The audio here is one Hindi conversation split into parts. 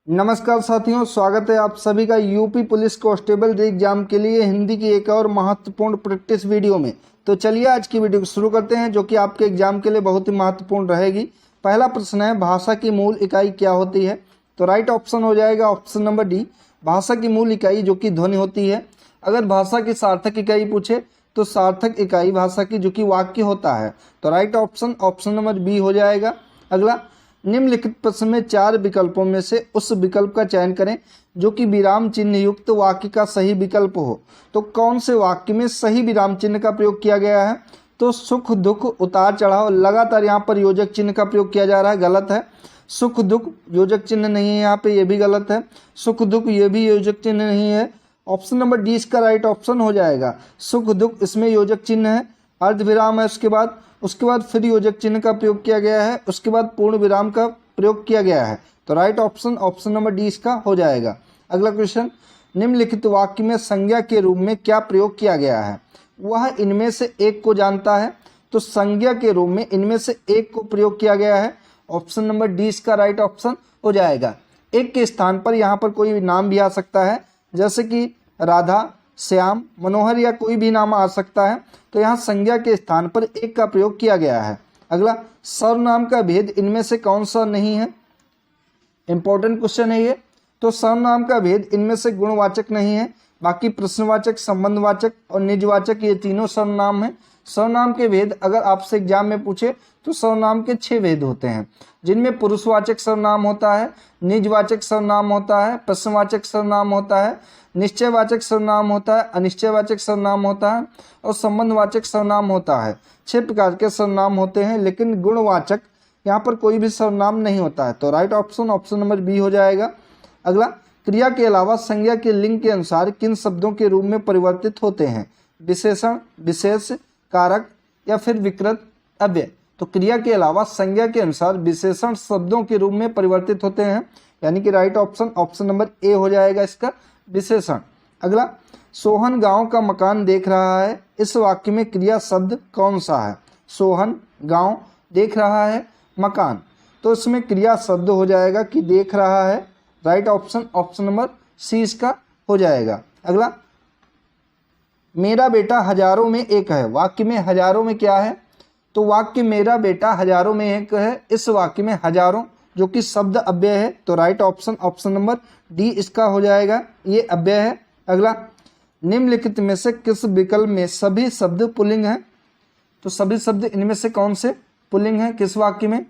नमस्कार साथियों, स्वागत है आप सभी का यूपी पुलिस कांस्टेबल एग्जाम के लिए हिंदी की एक और महत्वपूर्ण प्रैक्टिस वीडियो में। तो चलिए आज की वीडियो को शुरू करते हैं, जो कि आपके एग्जाम के लिए बहुत ही महत्वपूर्ण रहेगी। पहला प्रश्न है, भाषा की मूल इकाई क्या होती है? तो राइट ऑप्शन हो जाएगा ऑप्शन नंबर डी, भाषा की मूल इकाई जो कि ध्वनि होती है। अगर भाषा की सार्थक इकाई पूछे तो सार्थक इकाई भाषा की जो कि वाक्य होता है। तो right option option number B हो जाएगा। अगला, निम्नलिखित प्रश्न में 4 विकल्पों में से उस विकल्प का चयन करें जो कि विराम चिन्ह युक्त वाक्य का सही विकल्प हो। तो कौन से वाक्य में सही विराम चिन्ह का प्रयोग किया गया है? तो सुख दुख उतार चढ़ाव, लगातार यहाँ पर योजक चिन्ह का प्रयोग किया जा रहा है, गलत है। सुख दुख योजक चिन्ह नहीं है यहाँ पे, ये भी गलत है। सुख दुख ये भी योजक चिन्ह नहीं है। ऑप्शन नंबर डी इसका राइट ऑप्शन हो जाएगा। सुख दुख इसमें योजक चिन्ह है, अर्धविराम है, उसके बाद फिर योजक चिन्ह का प्रयोग किया गया है, उसके बाद पूर्ण विराम का प्रयोग किया गया है। तो right option option number D इसका हो जाएगा। अगला क्वेश्चन, निम्नलिखित वाक्य में संज्ञा के रूप में क्या प्रयोग किया गया है? वह इनमें से एक को जानता है। तो संज्ञा के रूप में इनमें से एक को प्रयोग किया गया है। ऑप्शन नंबर डी इसका राइट ऑप्शन हो जाएगा। एक के स्थान पर यहाँ पर कोई भी नाम भी आ सकता है, जैसे कि राधा, श्याम, मनोहर या कोई भी नाम आ सकता है। तो यहाँ संज्ञा के स्थान पर एक का प्रयोग किया गया है। अगला, सर्वनाम का भेद इनमें से कौन सा नहीं है? इंपॉर्टेंट क्वेश्चन है ये। तो सर्वनाम का भेद इनमें से गुणवाचक नहीं है, बाकी प्रश्नवाचक, संबंधवाचक और निजवाचक ये तीनों सर्वनाम हैं। सर्वनाम के भेद अगर आपसे एग्जाम में पूछे तो सर्वनाम के 6 भेद होते हैं, जिनमें पुरुषवाचक सर्वनाम होता है, निजवाचक सर्वनाम होता है, प्रश्नवाचक सर्वनाम होता है, निश्चयवाचक सर्वनाम होता है, अनिश्चयवाचक सर्वनाम होता है और संबंधवाचक सर्वनाम होता है। 6 प्रकार के सर्वनाम होते हैं, लेकिन गुणवाचक यहाँ पर कोई भी सर्वनाम नहीं होता है। तो right option option number B हो जाएगा। अगला, क्रिया के अलावा संज्ञा के लिंग के अनुसार किन शब्दों के रूप में परिवर्तित होते हैं? विशेषण, विशेष, कारक या फिर विकृत अव्यय। तो क्रिया के अलावा संज्ञा के अनुसार विशेषण शब्दों के रूप में परिवर्तित होते हैं, यानी कि right option option number A हो जाएगा इसका, विशेषण। अगला, सोहन गांव का मकान देख रहा है, इस वाक्य में क्रिया शब्द कौन सा है? सोहन गांव देख रहा है मकान, तो इसमें क्रिया शब्द हो जाएगा कि देख रहा है। Right option option number C इसका हो जाएगा। अगला, मेरा बेटा हजारों में एक है, वाक्य में हजारों में क्या है? तो वाक्य मेरा बेटा हजारों में एक है, इस वाक्य में हजारों जो कि शब्द अव्यय है। तो right option option number D इसका हो जाएगा, ये अव्यय है। अगला, निम्नलिखित में से किस विकल्प में सभी शब्द पुल्लिंग हैं? तो सभी शब्द इनमें से कौन से पुल्लिंग हैं किस वाक्य में?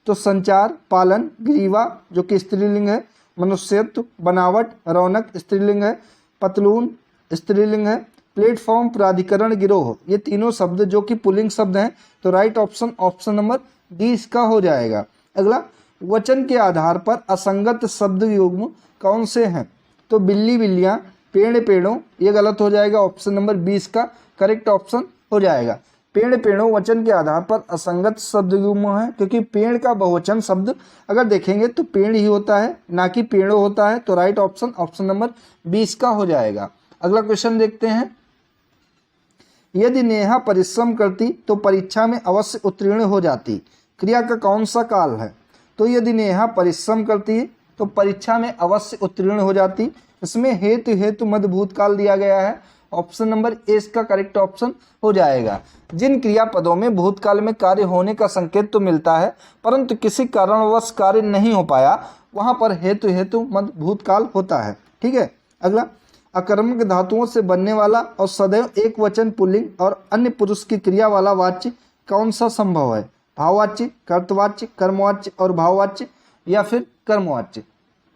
तो संचार, पालन, ग्रीवा जो कि स्त्रीलिंग है, मनुष्यत्व, बनावट, रौनक स्त्रीलिंग है, पतलून स्त्रीलिंग है, प्लेटफॉर्म, प्राधिकरण, गिरोह ये तीनों शब्द जो कि पुल्लिंग शब्द हैं। तो right option option number D इसका हो जाएगा। अगला, वचन के आधार पर असंगत शब्द युग्म कौन से हैं? तो बिल्ली बिल्लियां, पेड़ पेड़ों ये गलत हो जाएगा, ऑप्शन नंबर 20 का करेक्ट ऑप्शन हो जाएगा। पेड़ पेड़ों वचन के आधार पर असंगत शब्द युग्म है, क्योंकि पेड़ का बहुवचन शब्द अगर देखेंगे तो पेड़ ही होता है, ना कि पेड़ों होता है। तो राइट ऑप्शन ऑप्शन नंबर 20 का हो जाएगा। अगला क्वेश्चन देखते हैं, यदि नेहा परिश्रम करती तो परीक्षा में अवश्य उत्तीर्ण हो जाती, क्रिया का कौन सा काल है? तो यदि नेहा परिश्रम करती तो परीक्षा में अवश्य उत्तीर्ण हो जाती, इसमें हेतु हेतु मध्य भूतकाल दिया गया है। ऑप्शन नंबर ए इसका करेक्ट ऑप्शन हो जाएगा। जिन क्रियापदों में भूतकाल में कार्य होने का संकेत तो मिलता है परंतु किसी कारणवश कार्य नहीं हो पाया, वहां पर हेतु हेतु मध्य भूतकाल होता है। ठीक है। अगला, अकर्मक धातुओं से बनने वाला और सदैव एक वचन पुल्लिंग और अन्य पुरुष की क्रिया वाला वाच्य कौन सा संभव है? भाववाच्य, कर्तवाच्य, कर्मवाच्य और भाववाच्य या फिर कर्मवाच्य।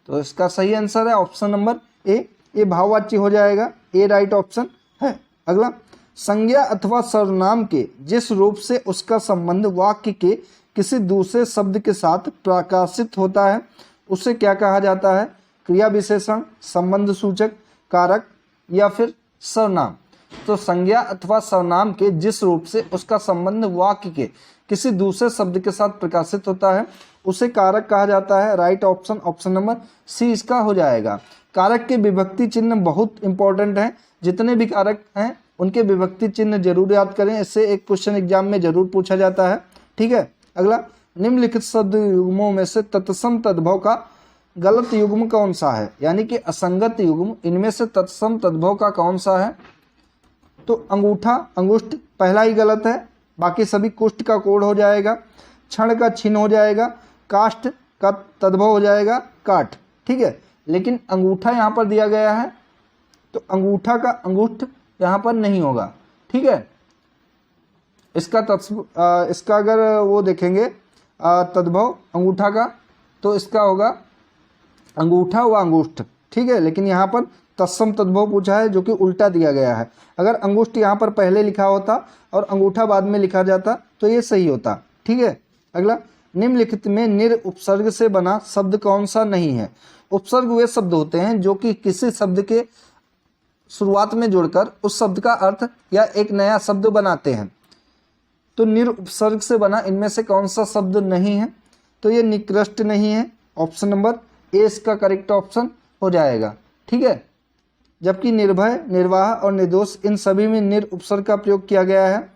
तो इसका सही आंसर है ऑप्शन नंबर ए, ये भाववाच्य हो जाएगा, ए राइट ऑप्शन है। अगला, संज्ञा अथवा सर्वनाम के जिस रूप से उसका संबंध वाक्य के किसी दूसरे शब्द के साथ प्रकाशित होता है उसे क्या कहा जाता है? क्रिया विशेषण, संबंध सूचक, कारक या फिर सर्वनाम। तो संज्ञा अथवा सर्वनाम के जिस रूप से उसका संबंध वाक्य के किसी दूसरे शब्द के साथ प्रकाशित होता है उसे कारक कहा जाता है। Right option option number C इसका हो जाएगा। कारक के विभक्ति चिन्ह बहुत इंपॉर्टेंट हैं, जितने भी कारक हैं उनके विभक्ति चिन्ह जरूर याद करें, इससे एक क्वेश्चन एग्जाम में जरूर पूछा जाता है। ठीक है। अगला, निम्नलिखित शब्द युग्मों में से तत्सम तद्भव का गलत युग्म कौन सा है, यानी कि असंगत युग्म इनमें से तत्सम तद्भव का कौन सा है? तो अंगूठा अंगुष्ठ पहला ही गलत है, बाकी सभी कुष्ठ का कोड हो जाएगा, क्षण का छिन हो जाएगा, काष्ठ का तद्भव हो जाएगा काठ, ठीक है। लेकिन अंगूठा यहाँ पर दिया गया है तो अंगूठा का अंगुष्ठ यहाँ पर नहीं होगा, ठीक है। इसका अगर वो देखेंगे तद्भव अंगूठा का तो इसका होगा अंगूठा व अंगुष्ठ, ठीक है। लेकिन यहाँ पर तत्सम तद्भव पूछा है जो कि उल्टा दिया गया है। अगर अंगुष्ठ यहाँ पर पहले लिखा होता और अंगूठा बाद में लिखा जाता तो ये सही होता, ठीक है। अगला, निम्नलिखित में निर उपसर्ग से बना शब्द कौन सा नहीं है? उपसर्ग वे शब्द होते हैं जो कि किसी शब्द के शुरुआत में जुड़कर उस शब्द का अर्थ या एक नया शब्द बनाते हैं। तो निर उपसर्ग से बना इनमें से कौन सा शब्द नहीं है? तो ये निकृष्ट नहीं है, ऑप्शन नंबर ए इसका करेक्ट ऑप्शन हो जाएगा, ठीक है। जबकि निर्भय, निर्वाह और निर्दोष इन सभी में निर उपसर्ग का प्रयोग किया गया है।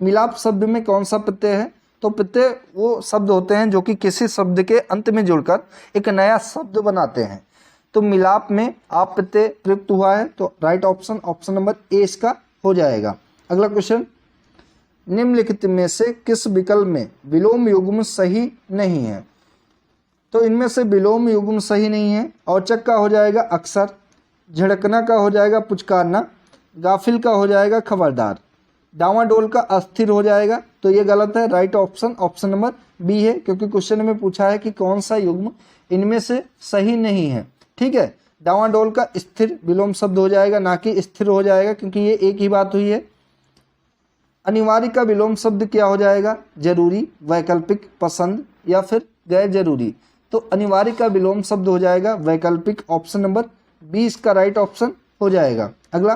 मिलाप शब्द में कौन सा प्रत्यय है? तो प्रत्यय वो शब्द होते हैं जो कि किसी शब्द के अंत में जुड़कर एक नया शब्द बनाते हैं। तो मिलाप में आप प्रत्यय प्रयुक्त हुआ है, तो right option option number A इसका हो जाएगा। अगला क्वेश्चन, निम्नलिखित में से किस विकल्प में विलोम युग्म सही नहीं है? तो इनमें से विलोम युग्म सही नहीं है। औचक का हो जाएगा अक्सर, झड़कना का हो जाएगा पुचकारना, गाफिल का हो जाएगा खबरदार, डावाडोल का अस्थिर हो जाएगा। तो ये गलत है, right option option number B है, क्योंकि क्वेश्चन में पूछा है कि कौन सा युग्म इनमें से सही नहीं है, ठीक है। डावाडोल का स्थिर विलोम शब्द हो जाएगा, ना कि स्थिर हो जाएगा, क्योंकि ये एक ही बात हुई है। अनिवार्य का विलोम शब्द क्या हो जाएगा? जरूरी, वैकल्पिक, पसंद या फिर गैर जरूरी। तो अनिवार्य का विलोम शब्द हो जाएगा वैकल्पिक, ऑप्शन नंबर 20 का राइट ऑप्शन हो जाएगा। अगला,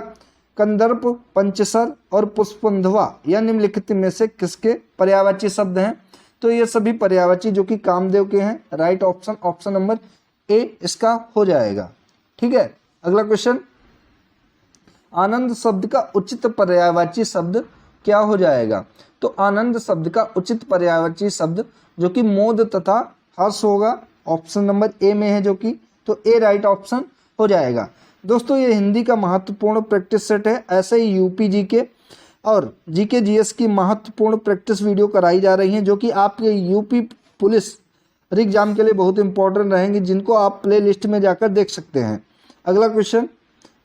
कंदर्प, पंचसर और पुष्पंधवा या निम्नलिखित में से किसके पर्यायवाची शब्द हैं? तो ये सभी पर्यायवाची जो कि कामदेव के हैं, right option option number A इसका हो जाएगा, ठीक है। अगला क्वेश्चन, आनंद शब्द का उचित पर्यायवाची शब्द क्या हो जाएगा? तो आनंद शब्द का उचित पर्यायवाची शब्द जो कि मोद तथा हर्ष होगा, ऑप्शन नंबर ए में है जो कि, तो ए राइट ऑप्शन हो जाएगा। दोस्तों, ये हिंदी का महत्वपूर्ण प्रैक्टिस सेट है। ऐसे ही यूपी जीके और जीके जीएस की महत्वपूर्ण प्रैक्टिस वीडियो कराई जा रही हैं जो कि आपके यूपी पुलिस एग्जाम के लिए बहुत इंपॉर्टेंट रहेंगी, जिनको आप प्ले लिस्ट में जाकर देख सकते हैं। अगला क्वेश्चन,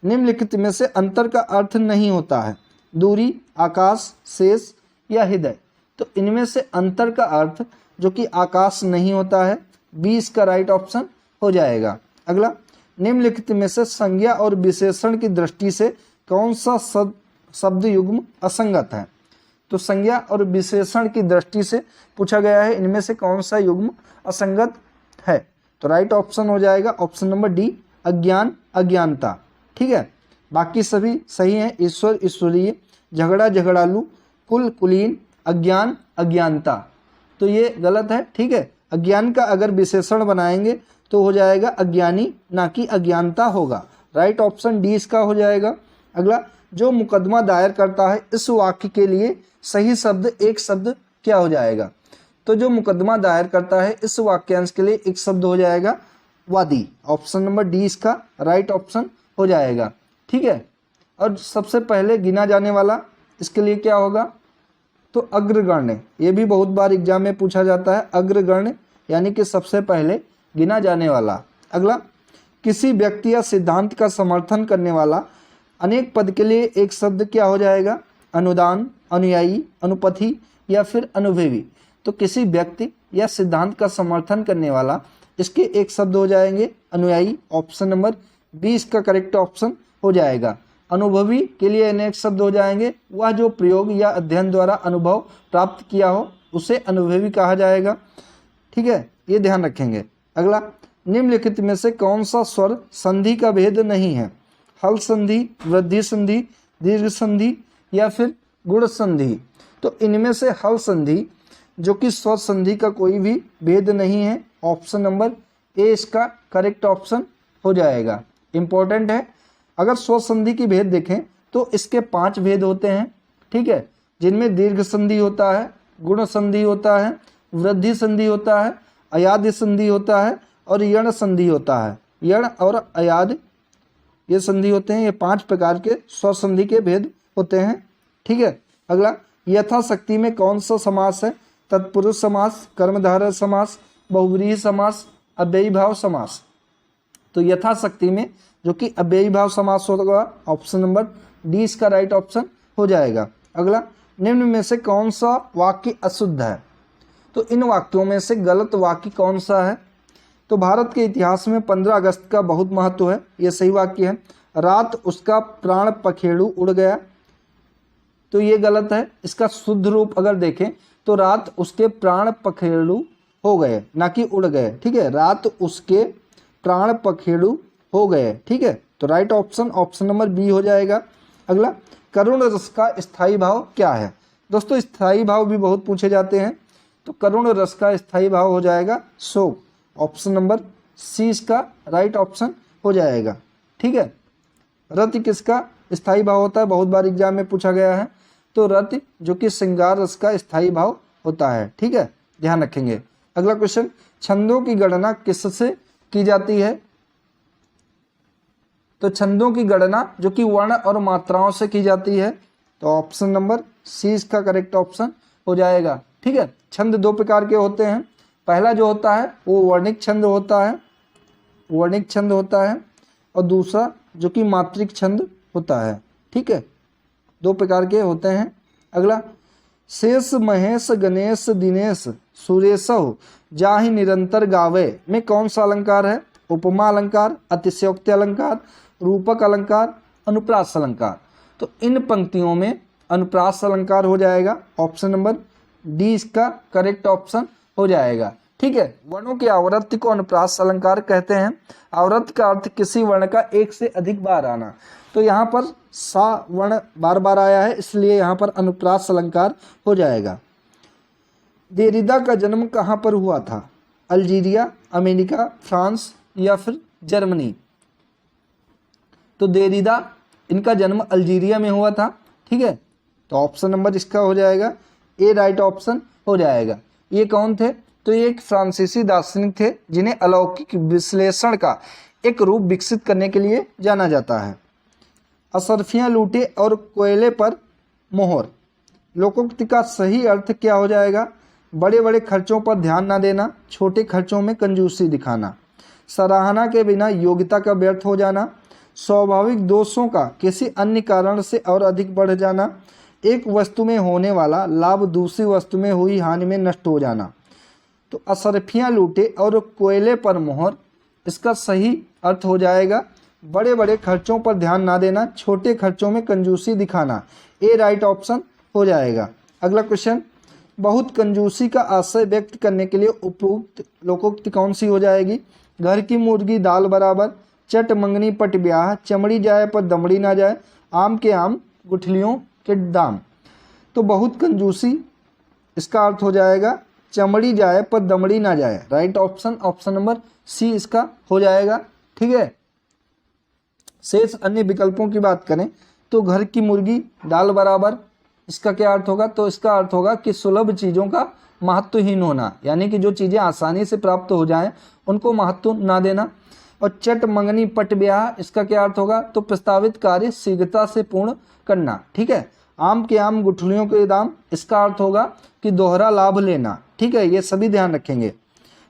निम्नलिखित में से अंतर का अर्थ नहीं होता है? दूरी, आकाश, शेष या हृदय। तो इनमें से अंतर का अर्थ जो कि आकाश नहीं होता है, 20 का राइट ऑप्शन हो जाएगा। अगला, निम्नलिखित में से संज्ञा और विशेषण की दृष्टि से कौन सा शब्द युग्म असंगत है? तो संज्ञा और विशेषण की दृष्टि से पूछा गया है, इनमें से कौन सा युग्म असंगत है? तो राइट ऑप्शन हो जाएगा ऑप्शन नंबर डी, अज्ञान, अज्ञानता, ठीक है। बाकी सभी सही हैं, ईश्वर, ईश्वरीय, झगड़ा, झगड़ालू, कुल, कुलीन, अज्ञान, अज्ञानता। तो ये गलत है, ठीक है। अज्ञान का अगर विशेषण बनाएंगे तो हो जाएगा अज्ञानी, ना कि अज्ञानता होगा, राइट ऑप्शन डी इसका हो जाएगा। अगला, जो मुकदमा दायर करता है इस वाक्य के लिए सही शब्द एक शब्द क्या हो जाएगा? तो जो मुकदमा दायर करता है इस वाक्यांश के लिए एक शब्द हो जाएगा वादी, ऑप्शन नंबर डी इसका राइट ऑप्शन हो जाएगा, ठीक है। और सबसे पहले गिना जाने वाला इसके लिए क्या होगा? तो अग्रगण्य, ये भी बहुत बार एग्जाम में पूछा जाता है, अग्रगण्य यानी कि सबसे पहले गिना जाने वाला। अगला, किसी व्यक्ति या सिद्धांत का समर्थन करने वाला अनेक पद के लिए एक शब्द क्या हो जाएगा? अनुदान, अनुयायी, अनुपथी या फिर अनुभवी। तो किसी व्यक्ति या सिद्धांत का समर्थन करने वाला, इसके एक शब्द हो जाएंगे अनुयायी, ऑप्शन नंबर 20 का करेक्ट ऑप्शन हो जाएगा। अनुभवी के लिए अनेक शब्द हो जाएंगे, वह जो प्रयोग या अध्ययन द्वारा अनुभव प्राप्त किया हो उसे अनुभवी कहा जाएगा, ठीक है, ये ध्यान रखेंगे। अगला, निम्नलिखित में से कौन सा स्वर संधि का भेद नहीं है? हल संधि, वृद्धि संधि, दीर्घ संधि या फिर गुण संधि। तो इनमें से हल संधि जो कि स्वर संधि का कोई भी भेद नहीं है, ऑप्शन नंबर ए इसका करेक्ट ऑप्शन हो जाएगा। इंपॉर्टेंट है, अगर स्वर संधि की भेद देखें तो इसके 5 भेद होते हैं, ठीक है, जिनमें दीर्घ संधि होता है, गुण संधि होता है, वृद्धि संधि होता है, अयाद्य संधि होता है और यण संधि होता है। यण और अयाद ये संधि होते हैं। ये 5 प्रकार के स्वर संधि के भेद होते हैं। ठीक है। अगला, यथाशक्ति में कौन सा समास है? तत्पुरुष समास, कर्मधारय समास, बहुव्रीहि समास, अव्ययी भाव समास। तो यथाशक्ति में जो कि अव्ययी भाव समास होगा, ऑप्शन नंबर डी इसका राइट ऑप्शन हो जाएगा। अगला, निम्न में से कौन सा वाक्य अशुद्ध है? तो इन वाक्यों में से गलत वाक्य कौन सा है? तो भारत के इतिहास में 15 अगस्त का बहुत महत्व है, ये सही वाक्य है। रात उसका प्राण पखेड़ू उड़ गया, तो ये गलत है। इसका शुद्ध रूप अगर देखें तो रात उसके प्राण पखेड़ू हो गए, ना कि उड़ गए। ठीक है, रात उसके प्राण पखेड़ू हो गए। ठीक है, तो right option option number B हो जाएगा। अगला, करुण रस का स्थायी भाव क्या है? दोस्तों, स्थायी भाव भी बहुत पूछे जाते हैं, तो करुण रस का स्थायी भाव हो जाएगा शोक। ऑप्शन नंबर सी इसका राइट ऑप्शन हो जाएगा। ठीक है। रति किसका स्थायी भाव होता है? बहुत बार एग्जाम में पूछा गया है। तो रति जो कि श्रृंगार रस का स्थायी भाव होता है। ठीक है, ध्यान रखेंगे। अगला क्वेश्चन, छंदों की गणना किससे की जाती है? तो छंदों की गणना जो कि वर्ण और मात्राओं से की जाती है। तो ऑप्शन नंबर सी इसका करेक्ट ऑप्शन हो जाएगा। ठीक है। छंद 2 प्रकार के होते हैं। पहला जो होता है वो वर्णिक छंद होता है, वर्णिक छंद होता है, और दूसरा जो कि मात्रिक छंद होता है। ठीक है, 2 प्रकार के होते हैं। अगला, शेष महेश गणेश दिनेश सुरेशव जाहि निरंतर गावे में कौन सा अलंकार है? उपमा अलंकार, अतिशयोक्ति अलंकार, रूपक अलंकार, अनुप्रास अलंकार। तो इन पंक्तियों में अनुप्रास अलंकार हो जाएगा। ऑप्शन नंबर डी इसका करेक्ट ऑप्शन हो जाएगा। ठीक है। वर्णों की आवृत्ति को अनुप्रास अलंकार कहते हैं। आवृत्ति का अर्थ किसी वर्ण का एक से अधिक बार आना। तो यहाँ पर सा वर्ण बार बार आया है, इसलिए यहाँ पर अनुप्रास अलंकार हो जाएगा। देरिदा का जन्म कहाँ पर हुआ था? अल्जीरिया, अमेरिका, फ्रांस या फिर जर्मनी? तो देरिदा इनका जन्म अल्जीरिया में हुआ था। ठीक है, तो ऑप्शन नंबर इसका हो जाएगा ए राइट ऑप्शन हो जाएगा। ये कौन थे? तो ये एक फ्रांसीसी दार्शनिक थे जिन्हें अलौकिक विश्लेषण का एक रूप विकसित करने के लिए जाना जाता है। असरफियाँ लूटे और कोयले पर मोहर, लोकोक्ति का सही अर्थ क्या हो जाएगा? बड़े बड़े खर्चों पर ध्यान न देना, छोटे खर्चों में कंजूसी दिखाना, सराहना के बिना योग्यता का व्यर्थ हो जाना, स्वाभाविक दोषों का किसी अन्य कारण से और अधिक बढ़ जाना, एक वस्तु में होने वाला लाभ दूसरी वस्तु में हुई हानि में नष्ट हो जाना। तो असरफियाँ लूटे और कोयले पर मोहर, इसका सही अर्थ हो जाएगा बड़े बड़े खर्चों पर ध्यान ना देना, छोटे खर्चों में कंजूसी दिखाना। ए राइट ऑप्शन हो जाएगा। अगला क्वेश्चन, बहुत कंजूसी का आशय व्यक्त करने के लिए उपयुक्त लोकोक्ति कौन सी हो जाएगी? घर की मुर्गी दाल बराबर, चट मंगनी पट ब्याह, चमड़ी जाए पर दमड़ी ना जाए, आम के आम गुठलियों के दाम। तो बहुत कंजूसी इसका अर्थ हो जाएगा चमड़ी जाए पर दमड़ी ना जाए। Right option option number C इसका हो जाएगा। ठीक है। शेष अन्य विकल्पों की बात करें तो घर की मुर्गी दाल बराबर, इसका क्या अर्थ होगा? तो इसका अर्थ होगा कि सुलभ चीज़ों का महत्वहीन होना, यानी कि जो चीज़ें आसानी से प्राप्त हो जाएं उनको महत्व ना देना। और चट मंगनी पट ब्याह, इसका क्या अर्थ होगा? तो प्रस्तावित कार्य शीघ्रता से पूर्ण करना। ठीक है। आम के आम गुठलियों के दाम, इसका अर्थ होगा कि दोहरा लाभ लेना। ठीक है, ये सभी ध्यान रखेंगे।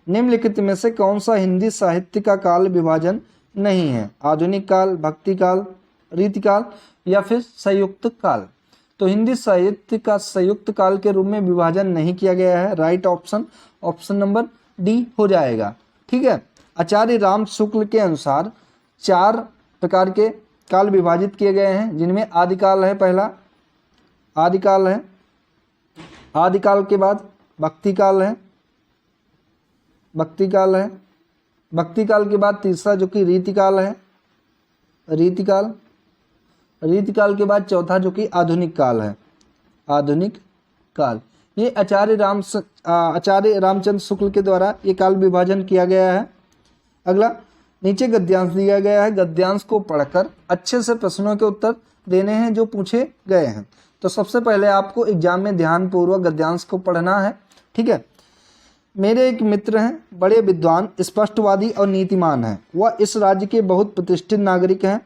निम्नलिखित में से कौन सा हिंदी साहित्य का काल विभाजन नहीं है? आधुनिक काल, भक्ति काल, रीतिकाल या फिर संयुक्त काल? तो हिंदी साहित्य का संयुक्त काल के रूप में विभाजन नहीं किया गया है। Right option option number D हो जाएगा। ठीक है। आचार्य राम शुक्ल के अनुसार 4 प्रकार के काल विभाजित किए गए हैं, जिनमें आदिकाल है, पहला आदिकाल है, आदिकाल के बाद भक्ति काल है, भक्ति काल है, भक्ति काल के बाद तीसरा जो कि रीतिकाल है, रीतिकाल, रीतिकाल के बाद चौथा जो कि आधुनिक काल है, आधुनिक काल। ये आचार्य रामचंद्र शुक्ल के द्वारा ये काल विभाजन किया गया है। अगला, नीचे गद्यांश दिया गया है, गद्यांश को पढ़कर अच्छे से प्रश्नों के उत्तर देने हैं जो पूछे गए हैं। तो सबसे पहले आपको एग्जाम में ध्यानपूर्वक गद्यांश को पढ़ना है। ठीक है। मेरे एक मित्र हैं, बड़े विद्वान, स्पष्टवादी और नीतिमान हैं। वह इस राज्य के बहुत प्रतिष्ठित नागरिक हैं।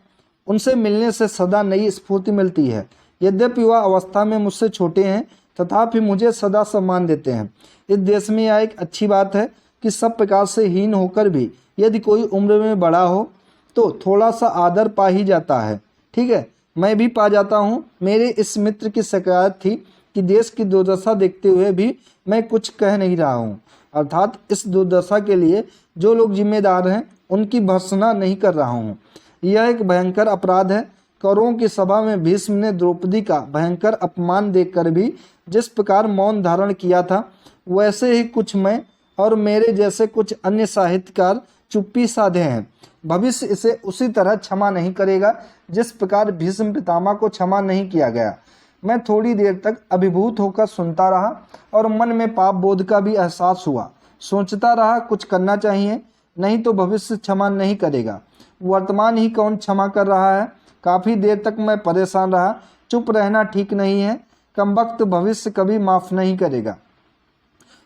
उनसे मिलने से सदा नई स्फूर्ति मिलती है। यद्यपि वह अवस्था में मुझसे छोटे हैं, तथापि मुझे सदा सम्मान देते हैं। इस देश में यह एक अच्छी बात है कि सब प्रकार से हीन होकर भी यदि कोई उम्र में बड़ा हो तो थोड़ा सा आदर पा ही जाता है। ठीक है, मैं भी पा जाता हूँ। मेरे इस मित्र की शिकायत थी कि देश की दुर्दशा देखते हुए भी मैं कुछ कह नहीं रहा हूँ, अर्थात इस दुर्दशा के लिए जो लोग जिम्मेदार हैं उनकी भर्त्सना नहीं कर रहा हूँ। यह एक भयंकर अपराध है। कौरवों की सभा में भीष्म ने द्रौपदी का भयंकर अपमान देखकर भी जिस प्रकार मौन धारण किया था, वैसे ही कुछ मैं और मेरे जैसे कुछ अन्य साहित्यकार चुप्पी साधे हैं। भविष्य इसे उसी तरह क्षमा नहीं करेगा जिस प्रकार भीष्म पितामह को क्षमा नहीं किया गया। मैं थोड़ी देर तक अभिभूत होकर सुनता रहा और मन में पाप बोध का भी एहसास हुआ। सोचता रहा कुछ करना चाहिए, नहीं तो भविष्य क्षमा नहीं करेगा। वर्तमान ही कौन क्षमा कर रहा है। काफ़ी देर तक मैं परेशान रहा। चुप रहना ठीक नहीं है। कमबख्त भविष्य कभी माफ़ नहीं करेगा।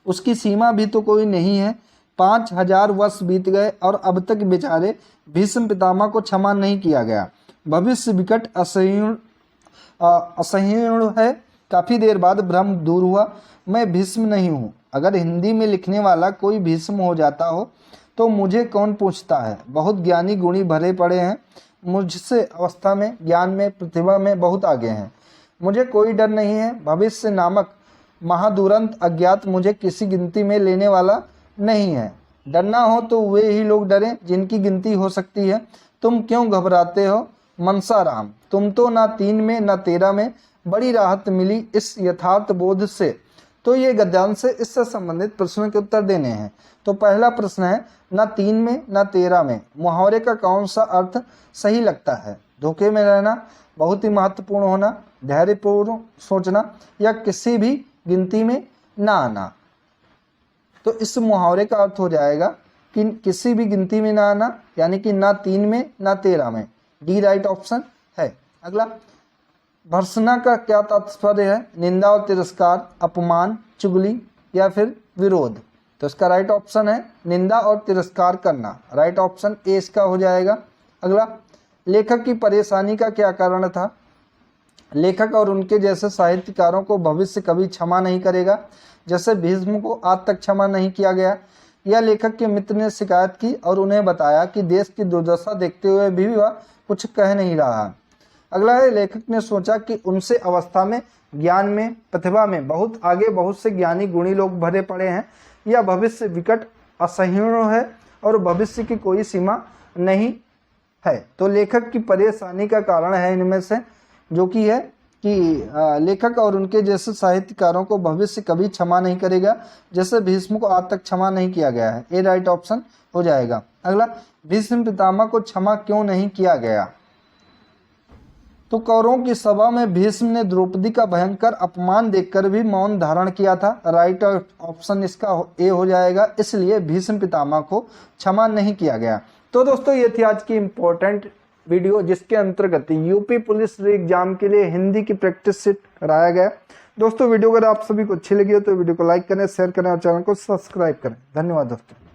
उसकी सीमा भी तो कोई नहीं है। 5000 वर्ष बीत गए और अब तक बेचारे भीष्म पितामह को क्षमा नहीं किया गया। भविष्य विकट असह्य है। काफ़ी देर बाद भ्रम दूर हुआ। मैं भीष्म नहीं हूँ। अगर हिंदी में लिखने वाला कोई भीष्म हो जाता हो तो मुझे कौन पूछता है। बहुत ज्ञानी गुणी भरे पड़े हैं। मुझसे अवस्था में, ज्ञान में, प्रतिभा में बहुत आगे हैं। मुझे कोई डर नहीं है। भविष्य नामक महादुरंत अज्ञात मुझे किसी गिनती में लेने वाला नहीं है। डरना हो तो वे ही लोग डरें जिनकी गिनती हो सकती है। तुम क्यों घबराते हो मनसाराम। तुम तो ना 3 में ना 13 में। बड़ी राहत मिली इस यथार्थ बोध से। तो ये गद्यांश से इससे संबंधित प्रश्नों के उत्तर देने हैं। तो पहला प्रश्न है, ना 3 में ना 13 में मुहावरे का कौन सा अर्थ सही लगता है। धोखे में रहना, बहुत ही महत्वपूर्ण होना, धैर्यपूर्ण सोचना या किसी भी गिनती में ना आना। तो इस मुहावरे का अर्थ हो जाएगा कि किसी भी गिनती में ना आना, यानी कि ना 3 में ना 13 में। डी राइट ऑप्शन है। अगला, भर्त्सना का क्या तात्पर्य है। निंदा और तिरस्कार, अपमान, चुगली या फिर विरोध। तो इसका राइट ऑप्शन है निंदा और तिरस्कार करना। राइट ऑप्शन ए इसका हो जाएगा। अगला, लेखक की परेशानी का क्या कारण था। लेखक और उनके जैसे साहित्यकारों को भविष्य कभी क्षमा नहीं करेगा। जैसे भीष्म को आज तक क्षमा नहीं किया गया। यह लेखक के मित्र ने शिकायत की और उन्हें बताया कि देश की दुर्दशा देखते हुए भी वह कुछ कह नहीं रहा। अगला है, लेखक ने सोचा कि उनसे अवस्था में, ज्ञान में, प्रतिभा में बहुत आगे बहुत से ज्ञानी गुणी लोग भरे पड़े हैं। यह भविष्य विकट असह्य है और भविष्य की कोई सीमा नहीं है। तो लेखक की परेशानी का कारण है इनमें से, जो कि है कि लेखक और उनके जैसे साहित्यकारों को भविष्य कभी क्षमा नहीं करेगा, जैसे भीष्म को आज तक क्षमा नहीं किया गया है। ए राइट ऑप्शन हो जाएगा। अगला, भीष्म पितामह को क्षमा क्यों नहीं किया गया। तो कौरवों की सभा में भीष्म ने द्रौपदी का भयंकर अपमान देखकर भी मौन धारण किया था। राइट ऑप्शन इसका ए हो जाएगा। इसलिए भीष्म पितामह को क्षमा नहीं किया गया। तो दोस्तों, ये थी आज की इम्पोर्टेंट वीडियो जिसके अंतर्गत यूपी पुलिस एग्जाम के लिए हिंदी की प्रैक्टिस सेट कराया गया। दोस्तों, वीडियो अगर आप सभी को अच्छी लगी हो तो वीडियो को लाइक करें, शेयर करें और चैनल को सब्सक्राइब करें। धन्यवाद दोस्तों।